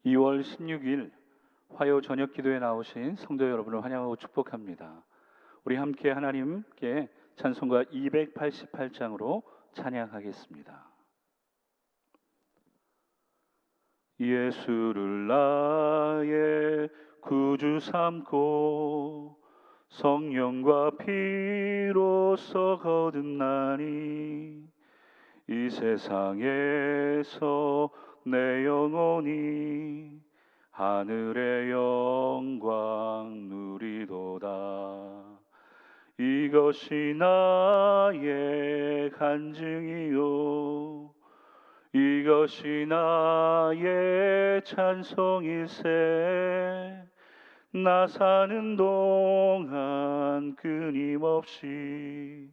2월 16일 화요 저녁 기도에 나오신 성도 여러분을 환영하고 축복합니다. 우리 함께 하나님께 찬송가 288장으로 찬양하겠습니다. 예수를 나의 구주 삼고 성령과 피로써 거듭나니 이 세상에서 내 영혼이 하늘의 영광 누리도다. 이것이 나의 간증이요 이것이 나의 찬송일세. 나 사는 동안 끊임없이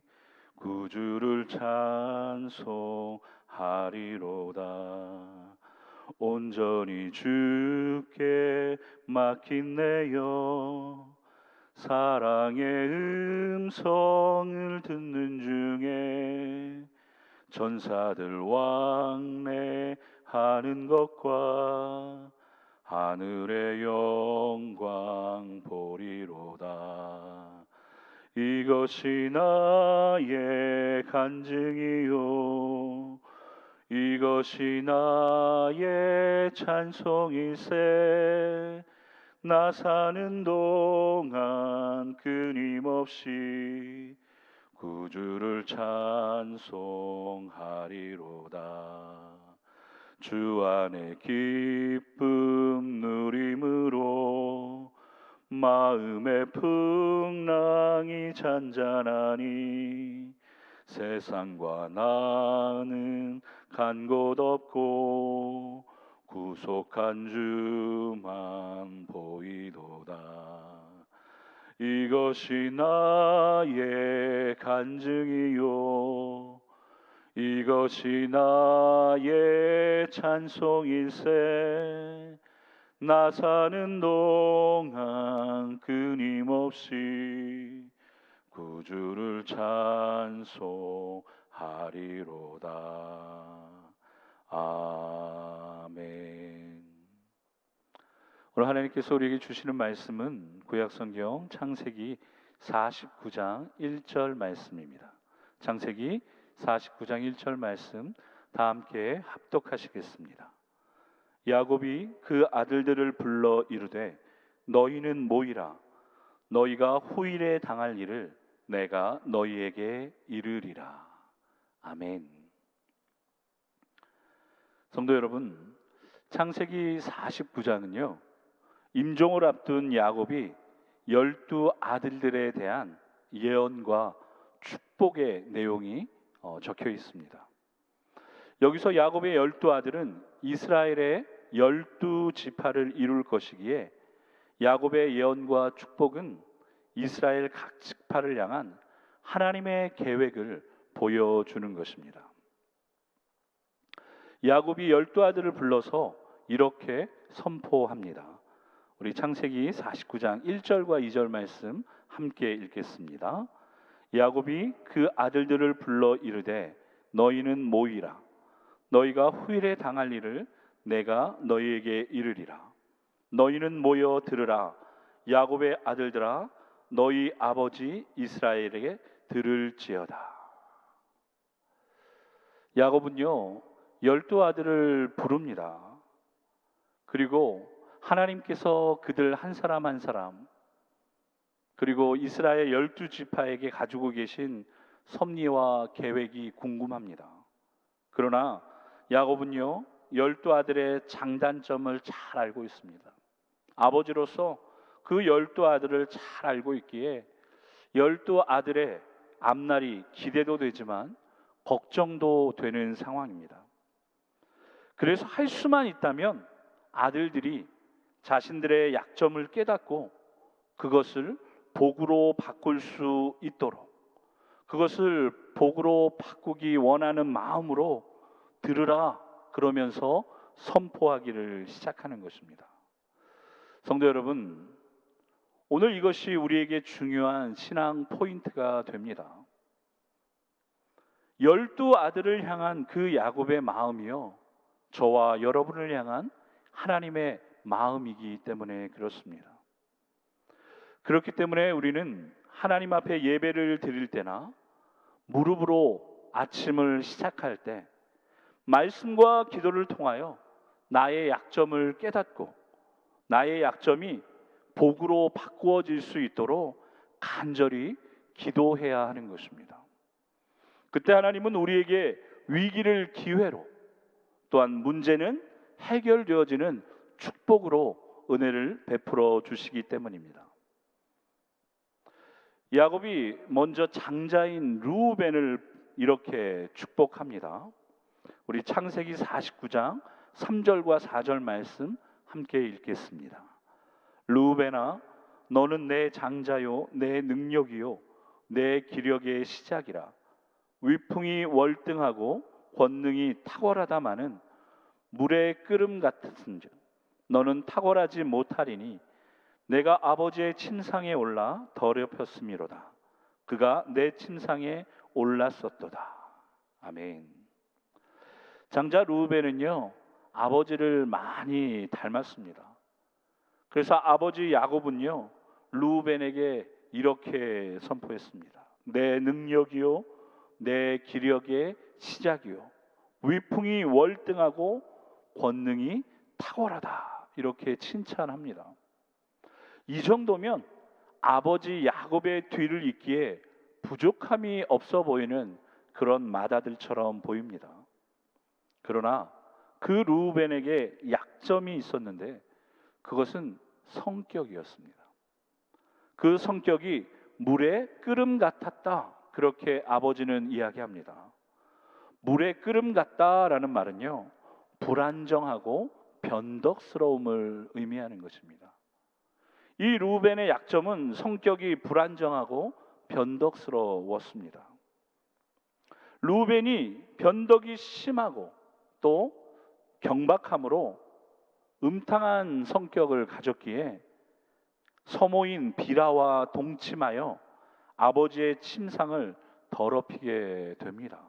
구주를 찬송하리로다. 온전히 주께 맡긴 내 영, 사랑의 음성을 듣는 중에 전사들 왕래하는 것과 하늘의 영광 보리로다. 이것이 나의 간증이요 이것이 나의 찬송일세. 나 사는 동안 끊임없이 구주를 찬송하리로다. 주 안에 기쁨 누림으로 마음의 풍랑이 잔잔하니 세상과 나는 간 곳 없고 구속한 주만 보이도다. 이것이 나의 간증이요 이것이 나의 찬송일세. 나 사는 동안 끊임없이 구주를 찬송하리로다. 아멘. 오늘 하나님께서 우리에게 주시는 말씀은 구약성경 창세기 49장 1절 말씀입니다. 창세기 49장 1절 말씀 다 함께 합독하시겠습니다. 야곱이 그 아들들을 불러 이르되 너희는 모이라. 너희가 후일에 당할 일을 내가 너희에게 이르리라. 아멘. 성도 여러분, 창세기 49장은요 임종을 앞둔 야곱이 12 아들들에 대한 예언과 축복의 내용이 적혀 있습니다. 여기서 야곱의 12 아들은 이스라엘의 12 지파를 이룰 것이기에 야곱의 예언과 축복은 이스라엘 각 지파를 향한 하나님의 계획을 보여주는 것입니다. 야곱이 12 아들을 불러서 이렇게 선포합니다. 우리 창세기 49장 1절과 2절 말씀 함께 읽겠습니다. 야곱이 그 아들들을 불러 이르되 너희는 모이라. 너희가 후일에 당할 일을 내가 너희에게 이르리라. 너희는 모여 들으라. 야곱의 아들들아, 너희 아버지 이스라엘에게 들을지어다. 야곱은요 12 아들을 부릅니다. 그리고 하나님께서 그들 한 사람 한 사람, 그리고 이스라엘 12 지파에게 가지고 계신 섭리와 계획이 궁금합니다. 그러나 야곱은요 12 아들의 장단점을 잘 알고 있습니다. 아버지로서 그 12 아들을 잘 알고 있기에 12 아들의 앞날이 기대도 되지만 걱정도 되는 상황입니다. 그래서 할 수만 있다면 아들들이 자신들의 약점을 깨닫고 그것을 복으로 바꿀 수 있도록, 그것을 복으로 바꾸기 원하는 마음으로 들으라 그러면서 선포하기를 시작하는 것입니다. 성도 여러분, 오늘 이것이 우리에게 중요한 신앙 포인트가 됩니다. 12 아들을 향한 그 야곱의 마음이요 저와 여러분을 향한 하나님의 마음이기 때문에 그렇습니다. 그렇기 때문에 우리는 하나님 앞에 예배를 드릴 때나 무릎으로 아침을 시작할 때 말씀과 기도를 통하여 나의 약점을 깨닫고 나의 약점이 복으로 바꾸어질 수 있도록 간절히 기도해야 하는 것입니다. 그때 하나님은 우리에게 위기를 기회로, 또한 문제는 해결되어지는 축복으로 은혜를 베풀어 주시기 때문입니다. 야곱이 먼저 장자인 르우벤을 이렇게 축복합니다. 우리 창세기 49장 3절과 4절 말씀 함께 읽겠습니다. 르우벤아, 너는 내 장자요 내 능력이요 내 기력의 시작이라. 위풍이 월등하고 권능이 탁월하다마는 물의 끓음 같은즉 너는 탁월하지 못하리니 내가 아버지의 침상에 올라 더럽혔음이로다. 그가 내 침상에 올랐었도다. 아멘. 장자 르우벤은요 아버지를 많이 닮았습니다. 그래서 아버지 야곱은요 르우벤에게 이렇게 선포했습니다. 내 능력이요 내 기력의 시작이요 위풍이 월등하고 권능이 탁월하다. 이렇게 칭찬합니다. 이 정도면 아버지 야곱의 뒤를 잇기에 부족함이 없어 보이는 그런 맏아들처럼 보입니다. 그러나 그 르우벤에게 약점이 있었는데 그것은 성격이었습니다. 그 성격이 물의 끓음 같았다. 그렇게 아버지는 이야기합니다. 물의 끓음 같다라는 말은요 불안정하고 변덕스러움을 의미하는 것입니다. 이 르우벤의 약점은 성격이 불안정하고 변덕스러웠습니다. 르우벤이 변덕이 심하고 또 경박함으로 음탕한 성격을 가졌기에 서모인 비라와 동침하여 아버지의 침상을 더럽히게 됩니다.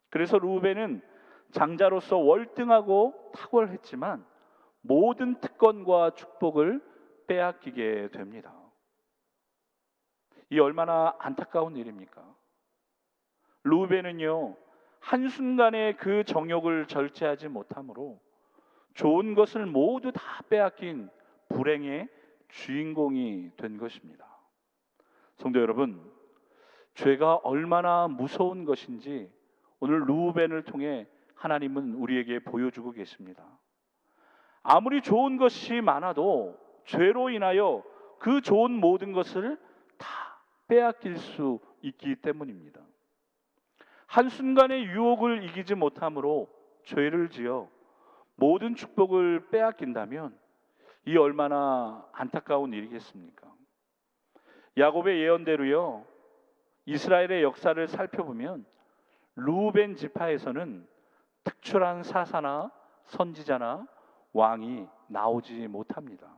그래서 르우벤은 장자로서 월등하고 탁월했지만 모든 특권과 축복을 빼앗기게 됩니다. 이 얼마나 안타까운 일입니까? 르우벤은요 한순간에 그 정욕을 절제하지 못함으로 좋은 것을 모두 다 빼앗긴 불행의 주인공이 된 것입니다. 성도 여러분, 죄가 얼마나 무서운 것인지 오늘 르우벤을 통해 하나님은 우리에게 보여주고 계십니다. 아무리 좋은 것이 많아도 죄로 인하여 그 좋은 모든 것을 다 빼앗길 수 있기 때문입니다. 한순간의 유혹을 이기지 못함으로 죄를 지어 모든 축복을 빼앗긴다면 이 얼마나 안타까운 일이겠습니까? 야곱의 예언대로요 이스라엘의 역사를 살펴보면 르우벤 지파에서는 특출한 사사나 선지자나 왕이 나오지 못합니다.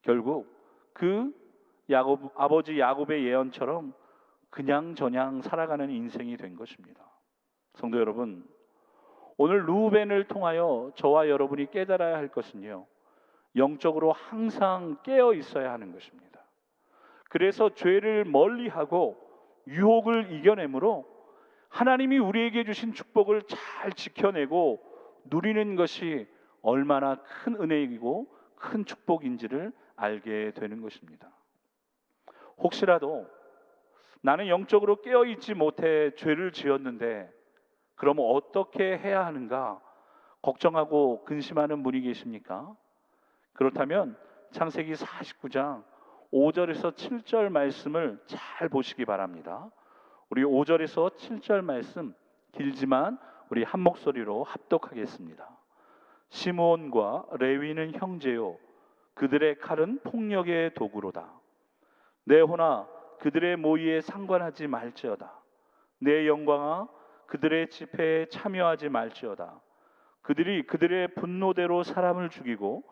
결국 그 아버지 야곱의 예언처럼 그냥저냥 살아가는 인생이 된 것입니다. 성도 여러분, 오늘 르우벤을 통하여 저와 여러분이 깨달아야 할 것은요 영적으로 항상 깨어 있어야 하는 것입니다. 그래서 죄를 멀리하고 유혹을 이겨내므로 하나님이 우리에게 주신 축복을 잘 지켜내고 누리는 것이 얼마나 큰 은혜이고 큰 축복인지를 알게 되는 것입니다. 혹시라도 나는 영적으로 깨어있지 못해 죄를 지었는데 그러면 어떻게 해야 하는가 걱정하고 근심하는 분이 계십니까? 그렇다면 창세기 49장 5절에서 7절 말씀을 잘 보시기 바랍니다. 우리 5절에서 7절 말씀 길지만 우리 한 목소리로 합독하겠습니다. 시므온과 레위는 형제요 그들의 칼은 폭력의 도구로다. 내 호나 그들의 모의에 상관하지 말지어다. 내 영광아 그들의 집회에 참여하지 말지어다. 그들이 그들의 분노대로 사람을 죽이고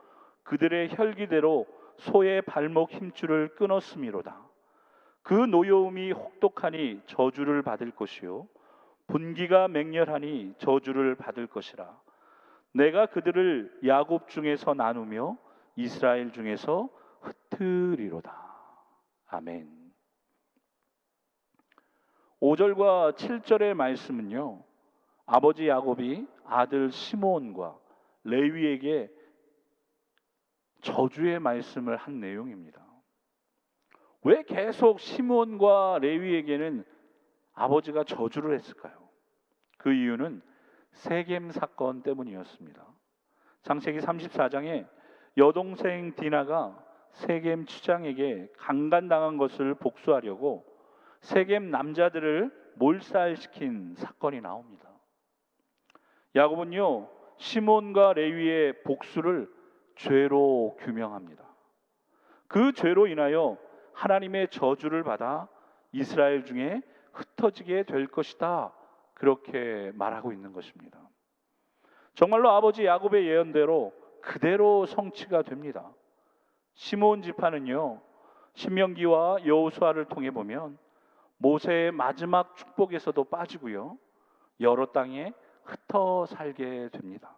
그들의 혈기대로 소의 발목 힘줄을 끊었음이로다. 그 노여움이 혹독하니 저주를 받을 것이요 분기가 맹렬하니 저주를 받을 것이라. 내가 그들을 야곱 중에서 나누며 이스라엘 중에서 흩으리로다. 아멘. 5절과 7절의 말씀은요, 아버지 야곱이 아들 시므온과 레위에게 저주의 말씀을 한 내용입니다. 왜 계속 시므온과 레위에게는 아버지가 저주를 했을까요? 그 이유는 세겜 사건 때문이었습니다. 창세기 34장에 여동생 디나가 세겜 추장에게 강간당한 것을 복수하려고 세겜 남자들을 몰살시킨 사건이 나옵니다. 야곱은요, 시몬과 레위의 복수를 죄로 규명합니다. 그 죄로 인하여 하나님의 저주를 받아 이스라엘 중에 흩어지게 될 것이다, 그렇게 말하고 있는 것입니다. 정말로 아버지 야곱의 예언대로 그대로 성취가 됩니다. 시므온 지파는요, 신명기와 여호수아를 통해 보면 모세의 마지막 축복에서도 빠지고요, 여러 땅에 흩어 살게 됩니다.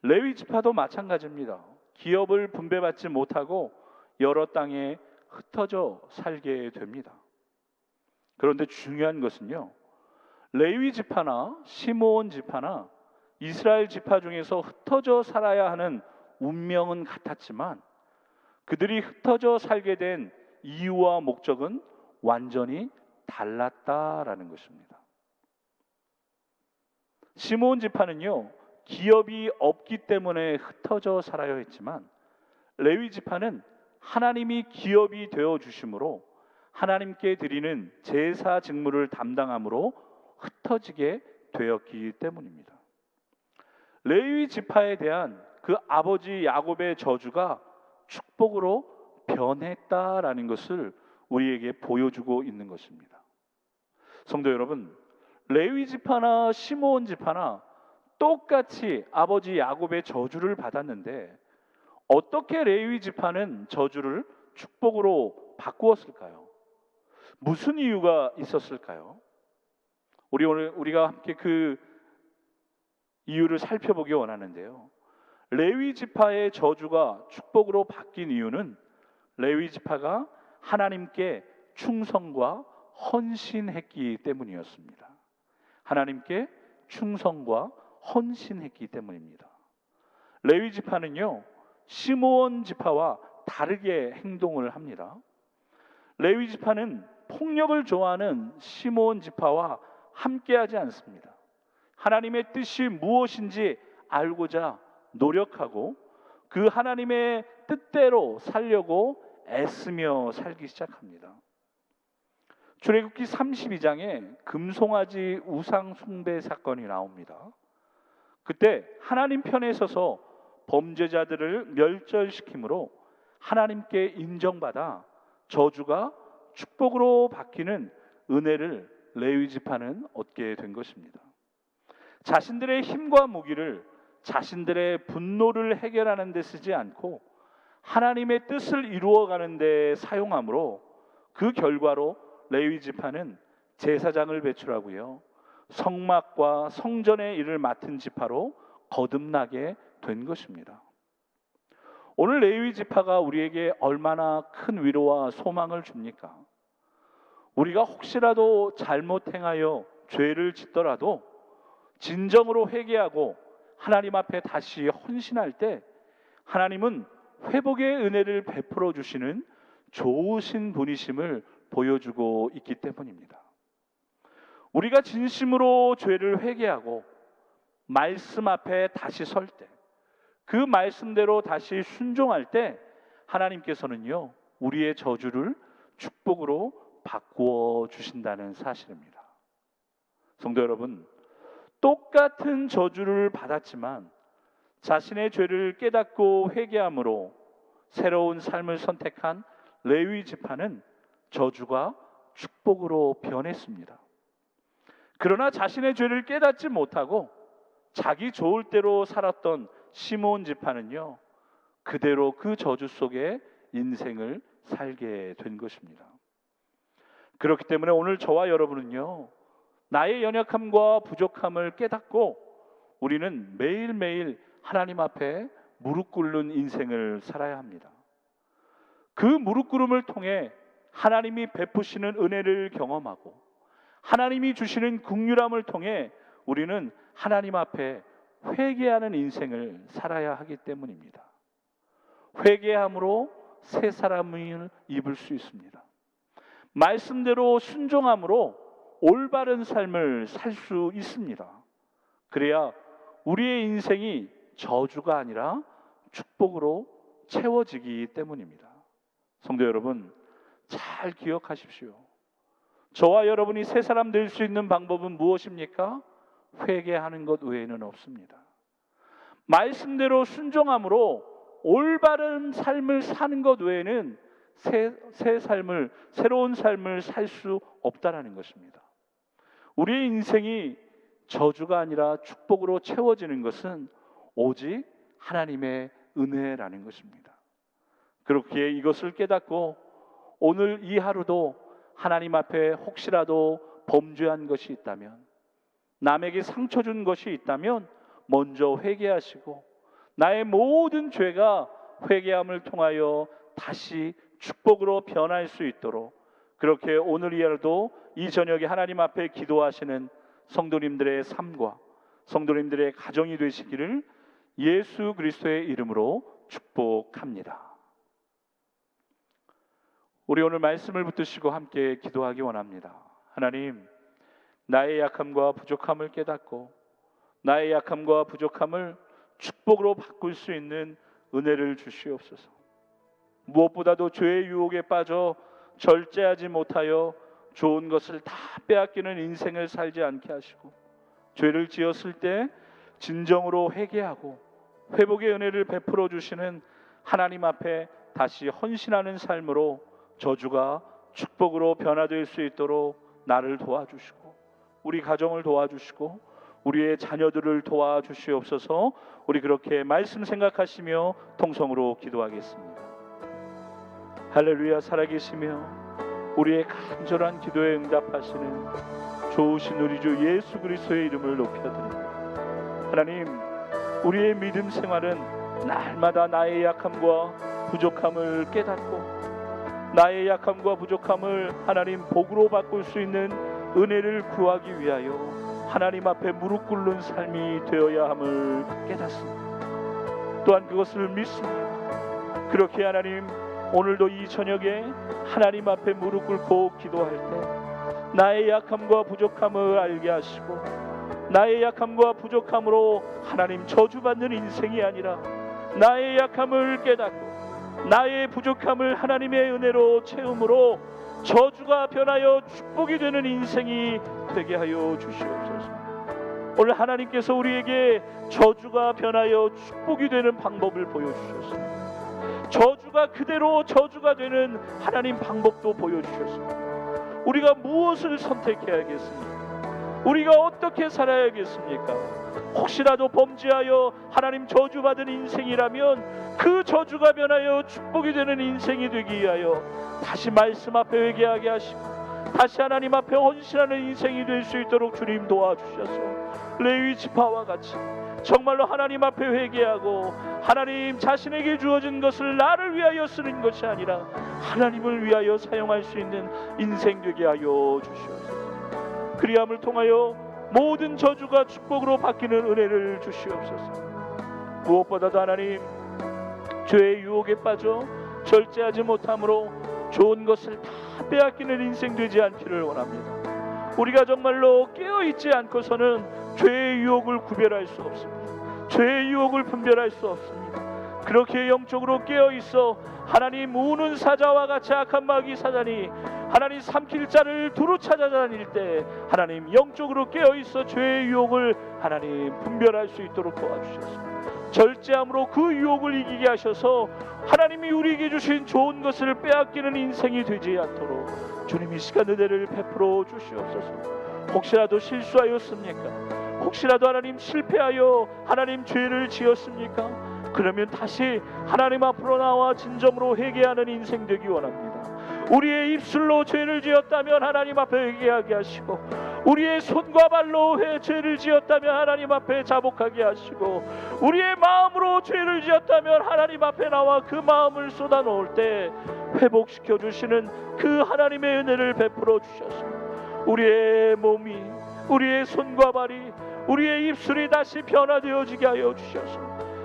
레위 지파도 마찬가지입니다. 기업을 분배받지 못하고 여러 땅에 흩어져 살게 됩니다. 그런데 중요한 것은요, 레위 지파나 시므온 지파나 이스라엘 지파 중에서 흩어져 살아야 하는 운명은 같았지만 그들이 흩어져 살게 된 이유와 목적은 완전히 달랐다라는 것입니다. 시므온 지파는요, 기업이 없기 때문에 흩어져 살아야 했지만 레위 지파는 하나님이 기업이 되어 주심으로 하나님께 드리는 제사 직무를 담당함으로 흩어지게 되었기 때문입니다. 레위 지파에 대한 그 아버지 야곱의 저주가 축복으로 변했다라는 것을 우리에게 보여주고 있는 것입니다. 성도 여러분, 레위 지파나 시므온 지파나 똑같이 아버지 야곱의 저주를 받았는데 어떻게 레위 지파는 저주를 축복으로 바꾸었을까요? 무슨 이유가 있었을까요? 우리가 함께 그 이유를 살펴보기 원하는데요. 레위 지파의 저주가 축복으로 바뀐 이유는 레위 지파가 하나님께 충성과 헌신했기 때문이었습니다. 하나님께 충성과 헌신했기 때문입니다. 레위 지파는요, 시므온 지파와 다르게 행동을 합니다. 레위 지파는 폭력을 좋아하는 시므온 지파와 함께하지 않습니다. 하나님의 뜻이 무엇인지 알고자 노력하고 그 하나님의 뜻대로 살려고 애쓰며 살기 시작합니다. 출애굽기 32장에 금송아지 우상 숭배 사건이 나옵니다. 그때 하나님 편에 서서 범죄자들을 멸절시키므로 하나님께 인정받아 저주가 축복으로 바뀌는 은혜를 레위 지파는 얻게 된 것입니다. 자신들의 힘과 무기를 자신들의 분노를 해결하는 데 쓰지 않고 하나님의 뜻을 이루어가는 데 사용함으로 그 결과로 레위 지파는 제사장을 배출하고요, 성막과 성전의 일을 맡은 지파로 거듭나게 된 것입니다. 오늘 레위 지파가 우리에게 얼마나 큰 위로와 소망을 줍니까? 우리가 혹시라도 잘못 행하여 죄를 짓더라도 진정으로 회개하고 하나님 앞에 다시 헌신할 때 하나님은 회복의 은혜를 베풀어 주시는 좋으신 분이심을 보여주고 있기 때문입니다. 우리가 진심으로 죄를 회개하고 말씀 앞에 다시 설 때, 그 말씀대로 다시 순종할 때 하나님께서는요, 우리의 저주를 축복으로 바꾸어 주신다는 사실입니다. 성도 여러분, 똑같은 저주를 받았지만 자신의 죄를 깨닫고 회개함으로 새로운 삶을 선택한 레위 지파는 저주가 축복으로 변했습니다. 그러나 자신의 죄를 깨닫지 못하고 자기 좋을 대로 살았던 시므온 지파는요, 그대로 그 저주 속에 인생을 살게 된 것입니다. 그렇기 때문에 오늘 저와 여러분은요, 나의 연약함과 부족함을 깨닫고 우리는 매일매일 하나님 앞에 무릎 꿇는 인생을 살아야 합니다. 그 무릎 꿇음을 통해 하나님이 베푸시는 은혜를 경험하고 하나님이 주시는 긍휼함을 통해 우리는 하나님 앞에 회개하는 인생을 살아야 하기 때문입니다. 회개함으로 새 사람을 입을 수 있습니다. 말씀대로 순종함으로 올바른 삶을 살 수 있습니다. 그래야 우리의 인생이 저주가 아니라 축복으로 채워지기 때문입니다. 성도 여러분, 잘 기억하십시오. 저와 여러분이 새 사람 될 수 있는 방법은 무엇입니까? 회개하는 것 외에는 없습니다. 말씀대로 순종함으로 올바른 삶을 사는 것 외에는 새로운 삶을 살 수 없다라는 것입니다. 우리의 인생이 저주가 아니라 축복으로 채워지는 것은 오직 하나님의 은혜라는 것입니다. 그렇기에 이것을 깨닫고 오늘 이 하루도 하나님 앞에 혹시라도 범죄한 것이 있다면, 남에게 상처 준 것이 있다면 먼저 회개하시고 나의 모든 죄가 회개함을 통하여 다시 축복으로 변할 수 있도록, 그렇게 오늘 이 하루도 이 저녁에 하나님 앞에 기도하시는 성도님들의 삶과 성도님들의 가정이 되시기를 예수 그리스도의 이름으로 축복합니다. 우리 오늘 말씀을 붙드시고 함께 기도하기 원합니다. 하나님, 나의 약함과 부족함을 깨닫고 나의 약함과 부족함을 축복으로 바꿀 수 있는 은혜를 주시옵소서. 무엇보다도 죄의 유혹에 빠져 절제하지 못하여 좋은 것을 다 빼앗기는 인생을 살지 않게 하시고, 죄를 지었을 때 진정으로 회개하고 회복의 은혜를 베풀어 주시는 하나님 앞에 다시 헌신하는 삶으로 저주가 축복으로 변화될 수 있도록 나를 도와주시고 우리 가정을 도와주시고 우리의 자녀들을 도와주시옵소서. 우리 그렇게 말씀 생각하시며 통성으로 기도하겠습니다. 할렐루야. 살아계시며 우리의 간절한 기도에 응답하시는 좋으신 우리 주 예수 그리스도의 이름을 높여드립니다. 하나님, 우리의 믿음 생활은 날마다 나의 약함과 부족함을 깨닫고 나의 약함과 부족함을 하나님 복으로 바꿀 수 있는 은혜를 구하기 위하여 하나님 앞에 무릎 꿇는 삶이 되어야 함을 깨닫습니다. 또한 그것을 믿습니다. 그렇게 하나님, 오늘도 이 저녁에 하나님 앞에 무릎 꿇고 기도할 때 나의 약함과 부족함을 알게 하시고 나의 약함과 부족함으로 하나님 저주받는 인생이 아니라 나의 약함을 깨닫고 나의 부족함을 하나님의 은혜로 채움으로 저주가 변하여 축복이 되는 인생이 되게 하여 주시옵소서. 오늘 하나님께서 우리에게 저주가 변하여 축복이 되는 방법을 보여주셨습니다. 저주가 그대로 저주가 되는 하나님 방법도 보여주셨습니다. 우리가 무엇을 선택해야겠습니까? 우리가 어떻게 살아야겠습니까? 혹시라도 범죄하여 하나님 저주받은 인생이라면 그 저주가 변하여 축복이 되는 인생이 되기 위하여 다시 말씀 앞에 회개하게 하시고 다시 하나님 앞에 헌신하는 인생이 될 수 있도록 주님 도와주셔서 레위 지파와 같이 정말로 하나님 앞에 회개하고 하나님 자신에게 주어진 것을 나를 위하여 쓰는 것이 아니라 하나님을 위하여 사용할 수 있는 인생 되게 하여 주시옵소서. 그리함을 통하여 모든 저주가 축복으로 바뀌는 은혜를 주시옵소서. 무엇보다도 하나님, 죄의 유혹에 빠져 절제하지 못함으로 좋은 것을 다 빼앗기는 인생 되지 않기를 원합니다. 우리가 정말로 깨어있지 않고서는 죄의 유혹을 구별할 수 없습니다. 죄의 유혹을 분별할 수 없습니다. 그렇게 영적으로 깨어있어 하나님 우는 사자와 같이 악한 마귀 사단이 하나님 삼킬 자를 두루 찾아다닐 때 하나님 영적으로 깨어있어 죄의 유혹을 하나님 분별할 수 있도록 도와주셨습니다. 절제함으로 그 유혹을 이기게 하셔서 하나님이 우리에게 주신 좋은 것을 빼앗기는 인생이 되지 않도록 주님 이 시간 은혜를 베풀어 주시옵소서. 혹시라도 실수하였습니까? 혹시라도 하나님 실패하여 하나님 죄를 지었습니까? 그러면 다시 하나님 앞으로 나와 진정으로 회개하는 인생 되기 원합니다. 우리의 입술로 죄를 지었다면 하나님 앞에 회개하게 하시고 우리의 손과 발로 죄를 지었다면 하나님 앞에 자복하게 하시고, 우리의 마음으로 죄를 지었다면 하나님 앞에 나와 그 마음을 쏟아놓을 때 회복시켜 주시는 그 하나님의 은혜를 베풀어 주셔서 우리의 몸이, 우리의 손과 발이, 우리의 입술이 다시 변화되어지게 하여 주셔서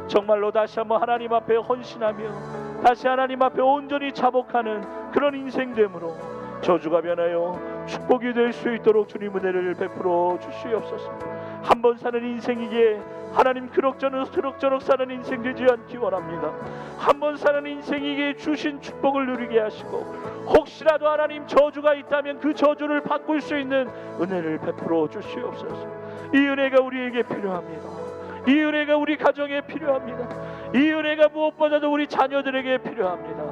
정말로 다시 한번 하나님 앞에 헌신하며 다시 하나님 앞에 온전히 자복하는 그런 인생됨으로 저주가 변하여 축복이 될 수 있도록 주님 은혜를 베풀어 주시옵소서. 한 번 사는 인생이기에 하나님 그럭저럭 사는 인생 되지 않기 원합니다. 한 번 사는 인생이기에 주신 축복을 누리게 하시고, 혹시라도 하나님 저주가 있다면 그 저주를 바꿀 수 있는 은혜를 베풀어 주시옵소서. 이 은혜가 우리에게 필요합니다. 이 은혜가 우리 가정에 필요합니다. 이 은혜가 무엇보다도 우리 자녀들에게 필요합니다.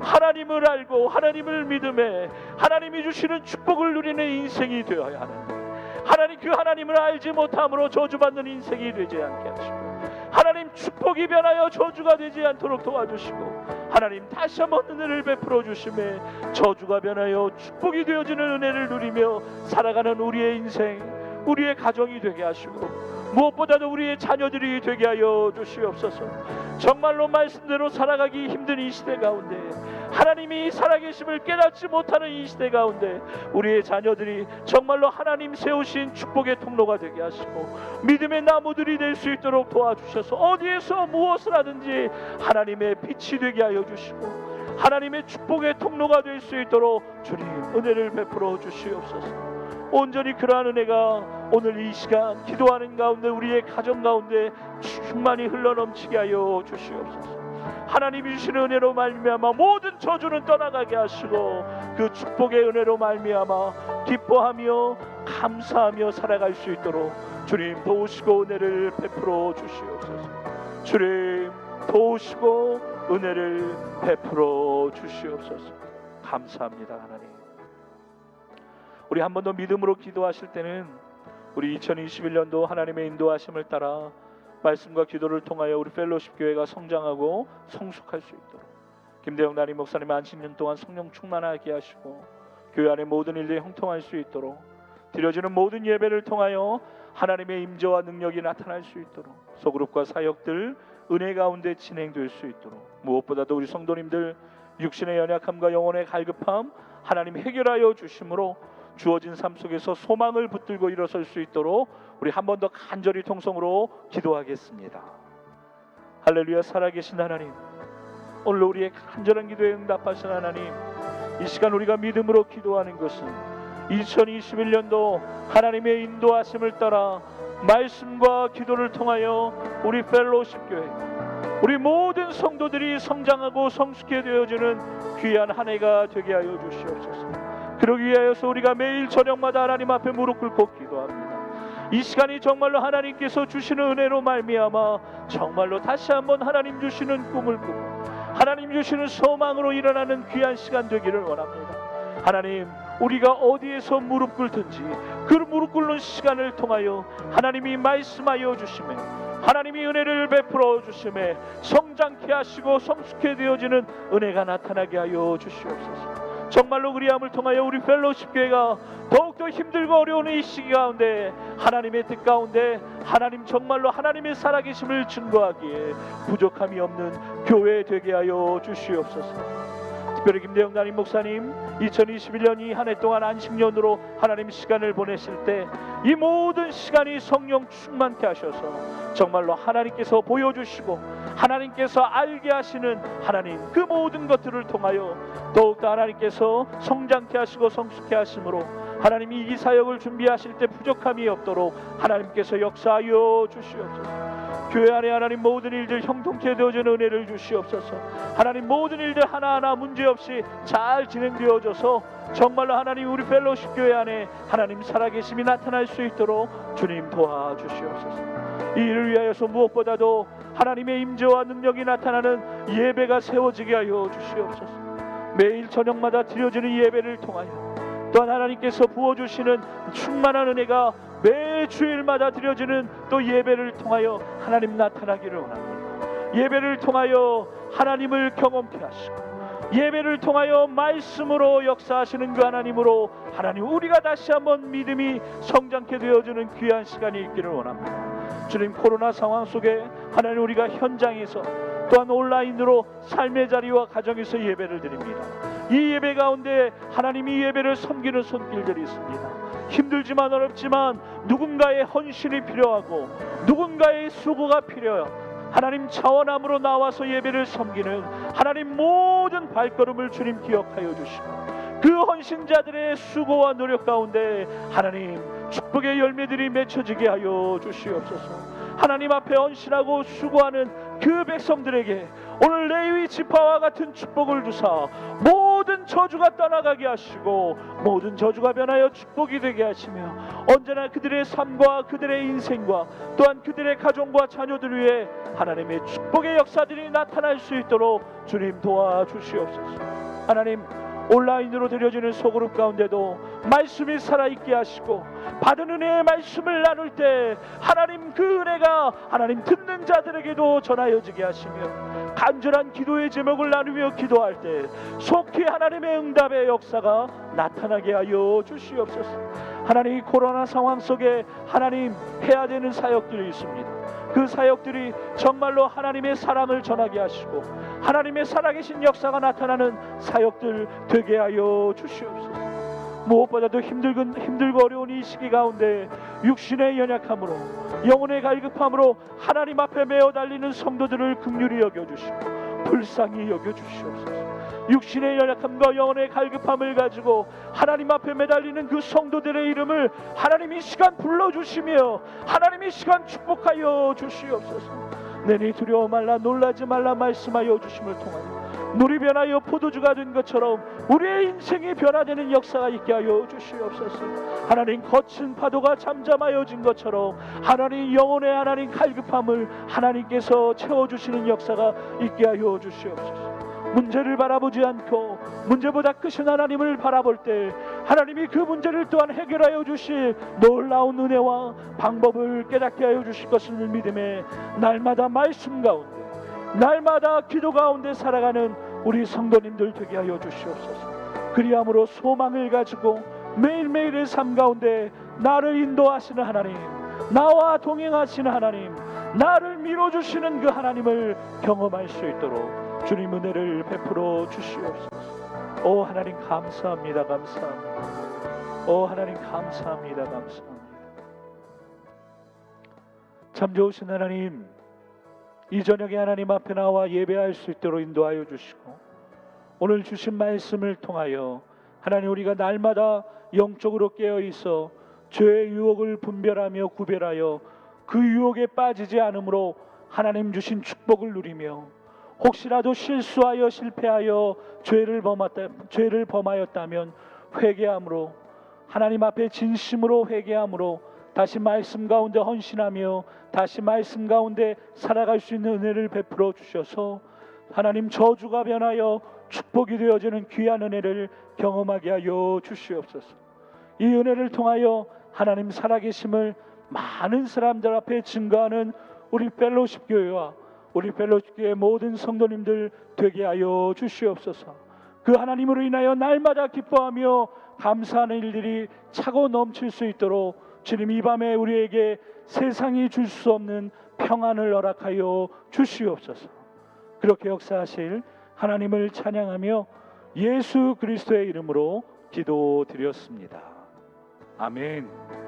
하나님을 알고 하나님을 믿음에 하나님이 주시는 축복을 누리는 인생이 되어야 하는데, 하나님 그 하나님을 알지 못함으로 저주받는 인생이 되지 않게 하시고, 하나님 축복이 변하여 저주가 되지 않도록 도와주시고, 하나님 다시 한번 은혜를 베풀어 주심에 저주가 변하여 축복이 되어지는 은혜를 누리며 살아가는 우리의 인생, 우리의 가정이 되게 하시고, 무엇보다도 우리의 자녀들이 되게 하여 주시옵소서. 정말로 말씀대로 살아가기 힘든 이 시대 가운데, 하나님이 살아계심을 깨닫지 못하는 이 시대 가운데 우리의 자녀들이 정말로 하나님 세우신 축복의 통로가 되게 하시고, 믿음의 나무들이 될 수 있도록 도와주셔서 어디에서 무엇을 하든지 하나님의 빛이 되게 하여 주시고, 하나님의 축복의 통로가 될 수 있도록 주님 은혜를 베풀어 주시옵소서. 온전히 그러한 은혜가 오늘 이 시간 기도하는 가운데 우리의 가정 가운데 충만히 흘러넘치게 하여 주시옵소서. 하나님이 주시는 은혜로 말미암아 모든 저주는 떠나가게 하시고, 그 축복의 은혜로 말미암아 기뻐하며 감사하며 살아갈 수 있도록 주님 도우시고 은혜를 베풀어 주시옵소서. 주님 도우시고 은혜를 베풀어 주시옵소서. 감사합니다. 하나님, 우리 한 번 더 믿음으로 기도하실 때는 우리 2021년도 하나님의 인도하심을 따라 말씀과 기도를 통하여 우리 펠로십 교회가 성장하고 성숙할 수 있도록 김대영 담임 목사님 안식년 동안 성령 충만하게 하시고, 교회 안의 모든 일들이 형통할 수 있도록 드려지는 모든 예배를 통하여 하나님의 임재와 능력이 나타날 수 있도록 소그룹과 사역들 은혜 가운데 진행될 수 있도록, 무엇보다도 우리 성도님들 육신의 연약함과 영혼의 갈급함 하나님 해결하여 주심으로 주어진 삶 속에서 소망을 붙들고 일어설 수 있도록 우리 한 번 더 간절히 통성으로 기도하겠습니다. 할렐루야. 살아계신 하나님, 오늘 우리의 간절한 기도에 응답하신 하나님, 이 시간 우리가 믿음으로 기도하는 것은 2021년도 하나님의 인도하심을 따라 말씀과 기도를 통하여 우리 펠로십 교회, 우리 모든 성도들이 성장하고 성숙해 되어지는 귀한 한 해가 되게 하여 주시옵소서. 그러기 위하여서 우리가 매일 저녁마다 하나님 앞에 무릎 꿇고 기도합니다. 이 시간이 정말로 하나님께서 주시는 은혜로 말미암아 정말로 다시 한번 하나님 주시는 꿈을 꾸고 하나님 주시는 소망으로 일어나는 귀한 시간 되기를 원합니다. 하나님, 우리가 어디에서 무릎 꿇든지 그 무릎 꿇는 시간을 통하여 하나님이 말씀하여 주시매, 하나님이 은혜를 베풀어 주시매 성장케 하시고 성숙해 되어지는 은혜가 나타나게 하여 주시옵소서. 정말로 그리함을 통하여 우리 펠로십 교회가 더욱더 힘들고 어려운 이 시기 가운데 하나님의 뜻 가운데 하나님 정말로 하나님의 살아계심을 증거하기에 부족함이 없는 교회 되게 하여 주시옵소서. 특별히 김대영 담임 목사님 2021년 이 한 해 동안 안식년으로 하나님 시간을 보내실 때 이 모든 시간이 성령 충만케 하셔서 정말로 하나님께서 보여주시고 하나님께서 알게 하시는 하나님 그 모든 것들을 통하여 더욱더 하나님께서 성장케 하시고 성숙케 하심으로 하나님이 이 사역을 준비하실 때 부족함이 없도록 하나님께서 역사하여 주시옵소서. 교회 안에 하나님 모든 일들 형통케 되어지는 은혜를 주시옵소서. 하나님 모든 일들 하나하나 문제없이 잘 진행되어져서 정말로 하나님 우리 펠로십 교회 안에 하나님 살아계심이 나타날 수 있도록 주님 도와주시옵소서. 이 일을 위하여서 무엇보다도 하나님의 임재와 능력이 나타나는 예배가 세워지게 하여 주시옵소서. 매일 저녁마다 드려지는 예배를 통하여 또한 하나님께서 부어주시는 충만한 은혜가 매 주일마다 드려지는 또 예배를 통하여 하나님 나타나기를 원합니다. 예배를 통하여 하나님을 경험케 하시고 예배를 통하여 말씀으로 역사하시는 그 하나님으로 하나님 우리가 다시 한번 믿음이 성장케 되어주는 귀한 시간이 있기를 원합니다. 주님, 코로나 상황 속에 하나님 우리가 현장에서 또한 온라인으로 삶의 자리와 가정에서 예배를 드립니다. 이 예배 가운데 하나님 이 예배를 섬기는 손길들이 있습니다. 힘들지만 어렵지만 누군가의 헌신이 필요하고 누군가의 수고가 필요해요. 하나님 차원함으로 나와서 예배를 섬기는 하나님 모든 발걸음을 주님 기억하여 주시고 그 헌신자들의 수고와 노력 가운데 하나님 축복의 열매들이 맺혀지게 하여 주시옵소서. 하나님 앞에 헌신하고 수고하는 그 백성들에게 오늘 레위 지파와 같은 축복을 주사 모든 저주가 떠나가게 하시고 모든 저주가 변하여 축복이 되게 하시며 언제나 그들의 삶과 그들의 인생과 또한 그들의 가정과 자녀들 위해 하나님의 축복의 역사들이 나타날 수 있도록 주님 도와주시옵소서. 하나님, 온라인으로 드려지는 소그룹 가운데도 말씀이 살아있게 하시고 받은 은혜의 말씀을 나눌 때 하나님 그 은혜가 하나님 듣는 자들에게도 전하여지게 하시며 간절한 기도의 제목을 나누며 기도할 때 속히 하나님의 응답의 역사가 나타나게 하여 주시옵소서. 하나님, 코로나 상황 속에 하나님 해야 되는 사역들이 있습니다. 그 사역들이 정말로 하나님의 사랑을 전하게 하시고 하나님의 살아계신 역사가 나타나는 사역들 되게 하여 주시옵소서. 무엇보다도 힘들고 어려운 이 시기 가운데 육신의 연약함으로 영혼의 갈급함으로 하나님 앞에 메어 달리는 성도들을 긍휼히 여겨주시고 불쌍히 여겨주시옵소서. 육신의 연약함과 영혼의 갈급함을 가지고 하나님 앞에 매달리는 그 성도들의 이름을 하나님 이 시간 불러주시며 하나님 이 시간 축복하여 주시옵소서. 내니 두려워 말라 놀라지 말라 말씀하여 주심을 통하여 물이 변하여 포도주가 된 것처럼 우리의 인생이 변화되는 역사가 있게 하여 주시옵소서. 하나님, 거친 파도가 잠잠하여진 것처럼 하나님 영혼의 하나님 갈급함을 하나님께서 채워주시는 역사가 있게 하여 주시옵소서. 문제를 바라보지 않고 문제보다 크신 하나님을 바라볼 때 하나님이 그 문제를 또한 해결하여 주실 놀라운 은혜와 방법을 깨닫게 하여 주실 것을 믿음에 날마다 말씀 가운데 날마다 기도 가운데 살아가는 우리 성도님들 되게 하여 주시옵소서. 그리함으로 소망을 가지고 매일매일의 삶 가운데 나를 인도하시는 하나님, 나와 동행하시는 하나님, 나를 밀어주시는 그 하나님을 경험할 수 있도록 주님 은혜를 베풀어 주시옵소서. 오 하나님 감사합니다. 감사합니다. 오 하나님 감사합니다. 감사합니다. 참 좋으신 하나님, 이 저녁에 하나님 앞에 나와 예배할 수 있도록 인도하여 주시고 오늘 주신 말씀을 통하여 하나님 우리가 날마다 영적으로 깨어있어 죄의 유혹을 분별하며 구별하여 그 유혹에 빠지지 않으므로 하나님 주신 축복을 누리며 혹시라도 실수하여 실패하여 죄를 범하였다면 회개함으로 하나님 앞에 진심으로 회개함으로 다시 말씀 가운데 헌신하며 다시 말씀 가운데 살아갈 수 있는 은혜를 베풀어 주셔서 하나님 저주가 변하여 축복이 되어지는 귀한 은혜를 경험하게 하여 주시옵소서. 이 은혜를 통하여 하나님 살아계심을 많은 사람들 앞에 증거하는 우리 펠로십 교회와 우리 펠로십 교회 모든 성도님들 되게 하여 주시옵소서. 그 하나님으로 인하여 날마다 기뻐하며 감사하는 일들이 차고 넘칠 수 있도록 주님 이 밤에 우리에게 세상이 줄 수 없는 평안을 허락하여 주시옵소서. 그렇게 역사하실 하나님을 찬양하며 예수 그리스도의 이름으로 기도드렸습니다. 아멘.